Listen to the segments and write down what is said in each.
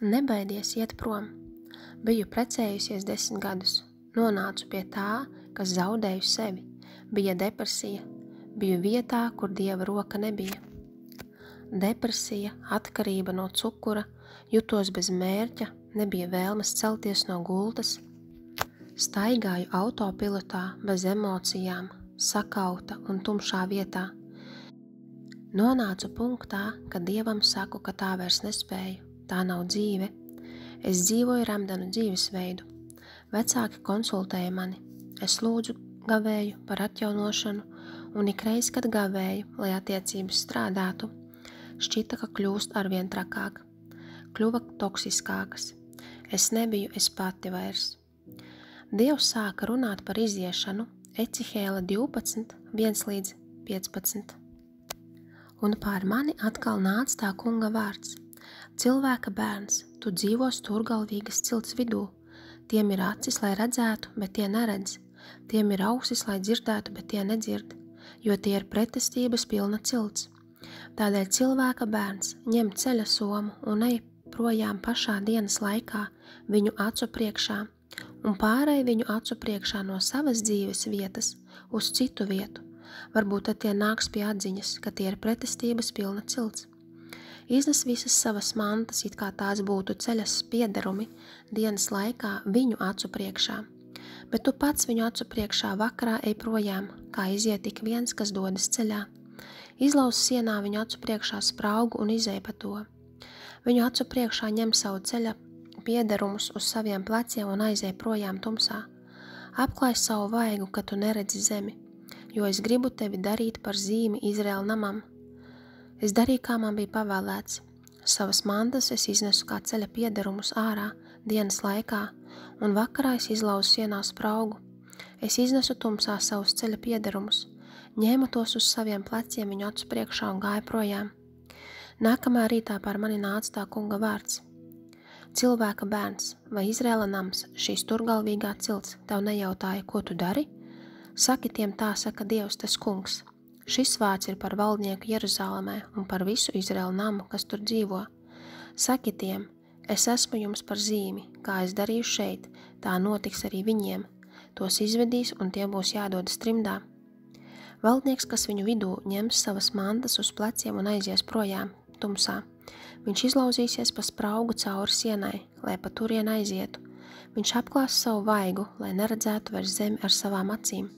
Nebaidies iet prom. Biju precējusies 10 gadus. Nonācu pie tā, ka zaudēju sevi. Bija depresija. Biju vietā, kur Dieva roka nebija. Depresija, atkarība no cukura, jutos bez mērķa, nebija vēlmes celties no gultas. Staigāju autopilotā bez emocijām, sakauta un tumšā vietā. Nonācu punktā, kad Dievam saku, ka tā vairs nespēju, tā nav dzīve. Es dzīvoju ramdanu dzīvesveidu. Vecāki konsultēja mani. Es lūdzu gavēju par atjaunošanu, un ikreiz, kad gavēju, lai attiecības strādātu, šķita, ka kļūst arvien trakāk. Kļuva toksiskākas. Es nebiju es pati vairs. Dievs sāka runāt par iziešanu, Ecihēla 12, 1-15. Un pār mani atkal nāca tā kunga vārds. Cilvēka bērns, tu dzīvo stūrgalvīgas cilts vidū. Tiem ir acis, lai redzētu, bet tie neredz. Tiem ir ausis, lai dzirdētu, bet tie nedzird, jo tie ir pretestības pilna cilts. Tādēļ cilvēka bērns ņem ceļa somu un ej projām pašā dienas laikā viņu acu priekšā un pārēj viņu acu priekšā no savas dzīves vietas uz citu vietu. Varbūt tad tie nāks pie atziņas, ka tie ir pretestības pilna cilts. Iznes visas savas mantas, it kā tās būtu ceļas piederumi dienas laikā viņu acu priekšā. Bet tu pats viņu acu priekšā vakarā ej projām, kā iziet ik viens, kas dodas ceļā. Izlauz sienā viņu acu priekšā spraugu un izej pa to. Viņu acu priekšā ņem savu ceļa piederumus uz saviem pleciem un aizej projām tumsā. Apklāj savu vaigu, ka tu neredzi zemi, jo es gribu tevi darīt par zīmi Izraēla namam. Es darīju, kā man bija pavēlēts. Savas mantas es iznesu kā ceļa piederumus ārā dienas laikā, un vakarā es izlauzu sienā spraugu. Es iznesu tumsā savus ceļa piederumus, ņēmu tos uz saviem pleciem viņu acu priekšā un gāju projām. Nākamā rītā pār mani nāca tā kunga vārds. Cilvēka bērns vai Izraēla nams, šī stūrgalvīgā cilts, tev nejautāja, ko tu dari? Saki tiem tā, saka Dievs, tas kungs. Šis vārds ir par valdnieku Jeruzālēmē un par visu Izraēla namu, kas tur dzīvo. Saki tiem, es esmu jums par zīmi, kā es darīju šeit, tā notiks arī viņiem. Tos izvedīs un tie būs jādodas trimdā. Valdnieks, kas viņu vidū ņems savas mantas uz pleciem un aizies projām, tumsā. Viņš izlauzīsies pa spraugu cauri sienai, lai pa turien aizietu. Viņš apklās savu vaigu, lai neredzētu vairs zemi ar savām acīm.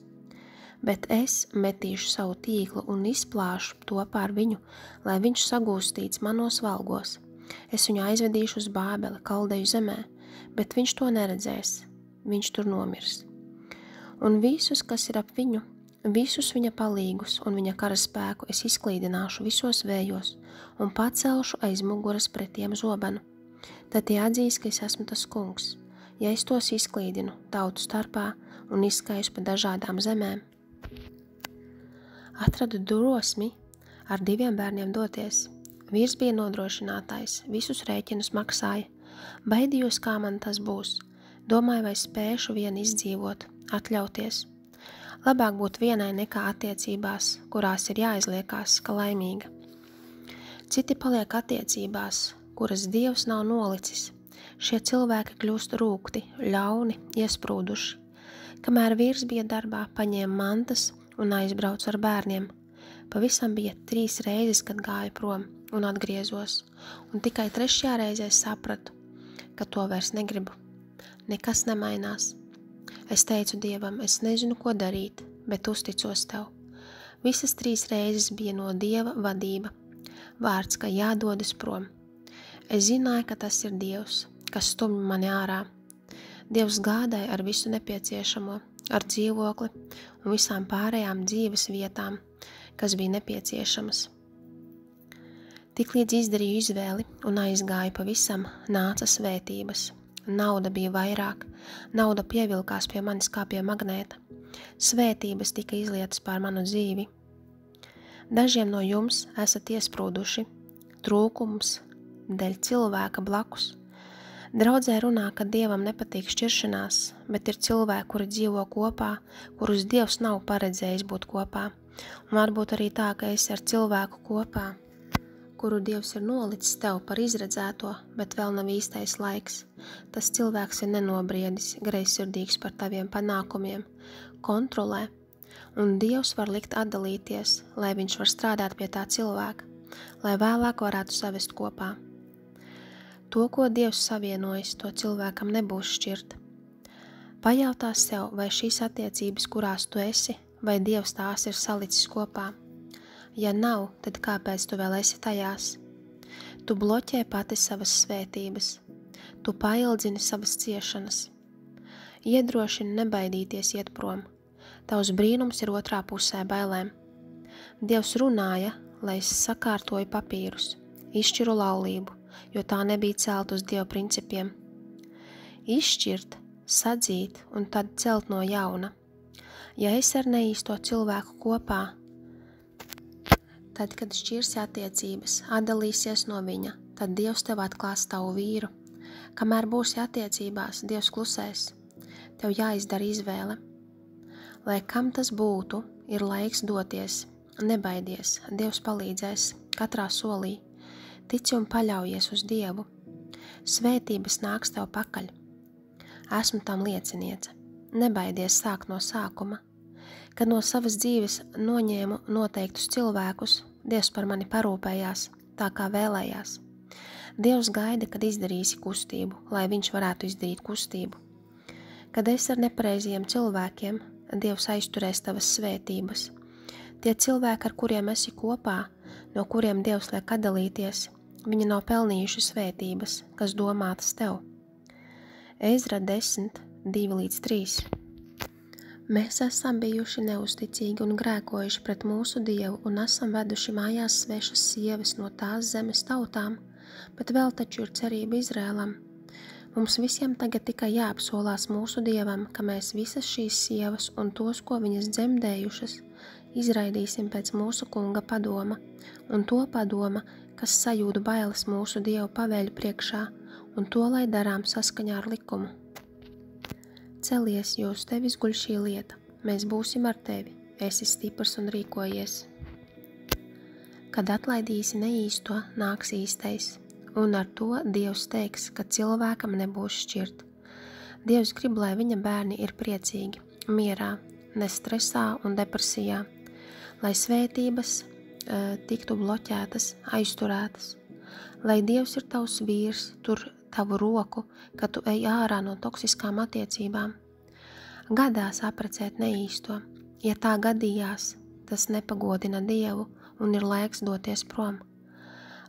Bet es metīšu savu tīklu un izplāšu to pār viņu, lai viņš sagūstīts manos valgos. Es viņu aizvedīšu uz Bābeli, Kaldeju zemē, bet viņš to neredzēs, viņš tur nomirs. Un visus, kas ir ap viņu, visus viņa palīgus un viņa karaspēku es izklīdināšu visos vējos un pacelšu aiz muguras pret tiem zobenu. Tad tie atzīs, ka es esmu tas kungs, ja es tos izklīdinu tautu starpā un izskaisu pa dažādām zemēm. Atradu drosmi ar 2 bērniem doties. Vīrs bija nodrošinātājs, visus rēķinus maksāja. Baidījos, kā man tas būs. Domāju, vai spēšu vien izdzīvot, atļauties. Labāk būt vienai nekā attiecībās, kurās ir jāizliekās, ka laimīga. Citi paliek attiecībās, kuras Dievs nav nolicis. Šie cilvēki kļūst rūgti, ļauni, iesprūduši. Kamēr vīrs bija darbā, paņēma mantas un aizbraucu ar bērniem. Pavisam bija 3 reizes, kad gāju prom un atgriezos, un tikai 3. reizē sapratu, ka to vairs negribu. Nekas nemainās. Es teicu Dievam, es nezinu, ko darīt, bet uzticos tev. Visas 3 reizes bija no Dieva vadība. Vārds, ka jādodas prom. Es zināju, ka tas ir Dievs, kas stumj mani ārā. Dievs gādāja ar visu nepieciešamo, ar dzīvokli un visām pārējām dzīves vietām, kas bija nepieciešamas. Tiklīdz izdarīju izvēli un aizgāju pavisam, nāca svētības. Nauda bija vairāk, nauda pievilkās pie manis kā pie magnēta. Svētības tika izlietas pār manu dzīvi. Dažiem no jums esat iesprūduši, trūkums dēļ cilvēka blakus. Draudzē runā, ka Dievam nepatīk šķiršanās, bet ir cilvēki, kuri dzīvo kopā, kurus Dievs nav paredzējis būt kopā. Un varbūt arī tā, ka esi ar cilvēku kopā, kuru Dievs ir nolicis tev par izredzēto, bet vēl nav īstais laiks. Tas cilvēks ir nenobriedis, greizsirdīgs par taviem panākumiem, kontrolē, un Dievs var likt atdalīties, lai viņš var strādāt pie tā cilvēka, lai vēlāk varētu savest kopā. To, ko Dievs savienojis, to cilvēkam nebūs šķirt. Pajautā sev, vai šīs attiecības, kurās tu esi, vai Dievs tās ir salicis kopā. Ja nav, tad kāpēc tu vēl esi tajās? Tu bloķē pati savas svētības. Tu paildzini savas ciešanas. Iedrošini nebaidīties iet prom. Tavs brīnums ir otrā pusē bailēm. Dievs runāja, lai es sakārtoju papīrus, izšķiru laulību, jo tā nebija celt uz Dieva principiem. Izšķirt, sadzīt un tad celt no jauna. Ja esi ar neīsto cilvēku kopā, tad, kad šķirsi attiecības, atdalīsies no viņa, tad Dievs tev atklās tavu vīru. Kamēr būsi attiecībās, Dievs klusēs. Tev jāizdara izvēle. Lai kam tas būtu, ir laiks doties. Nebaidies, Dievs palīdzēs katrā solī. Tici un paļaujies uz Dievu. Svētības nāks tev pakaļ. Esmu tam lieciniece. Nebaidies sākt no sākuma. Kad no savas dzīves noņēmu noteiktus cilvēkus, Dievs par mani parūpējās, tā kā vēlējās. Dievs gaida, kad izdarīsi kustību, lai viņš varētu izdarīt kustību. Kad esi ar nepareiziem cilvēkiem, Dievs aizturēs tavas svētības. Tie cilvēki, ar kuriem esi kopā, no kuriem Dievs liek atdalīties, viņi nav pelnījuši svētības, kas domātas tev. Ezra 10, 2-3. Mēs esam bijuši neusticīgi un grēkojuši pret mūsu Dievu un esam veduši mājās svešas sievas no tās zemes tautām, bet vēl taču ir cerība Izrēlam. Mums visiem tagad tikai jāapsolās mūsu Dievam, ka mēs visas šīs sievas un tos, ko viņas dzemdējušas, izraidīsim pēc mūsu kunga padoma, un to padoma, kas sajūda bailes mūsu Dievu pavēļu priekšā, un to, lai darām saskaņā ar likumu. Celies, jo uz tevis guļ šī lieta, mēs būsim ar tevi, esi stiprs un rīkojies. Kad atlaidīsi neīsto, nāks īstais, un ar to Dievs teiks, ka cilvēkam nebūs šķirt. Dievs grib, lai viņa bērni ir priecīgi, mierā, ne stresā un depresijā, lai svētības tiktu bloķētas, aizturētas, lai Dievs ir tavs vīrs, tur tavu roku, kad tu ej ārā no toksiskām attiecībām. Gadās apprecēt neīsto. Ja tā gadījās, tas nepagodina Dievu un ir laiks doties prom.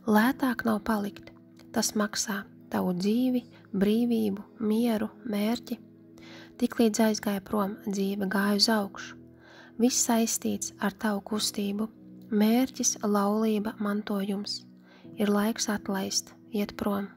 Lētāk nav palikt. Tas maksā tavu dzīvi, brīvību, mieru, mērķi. Tiklīdz aizgāja prom, dzīve gāja uz augšu. Viss saistīts ar tavu kustību. Mērķis, laulība, mantojums. Ir laiks atlaist, iet prom.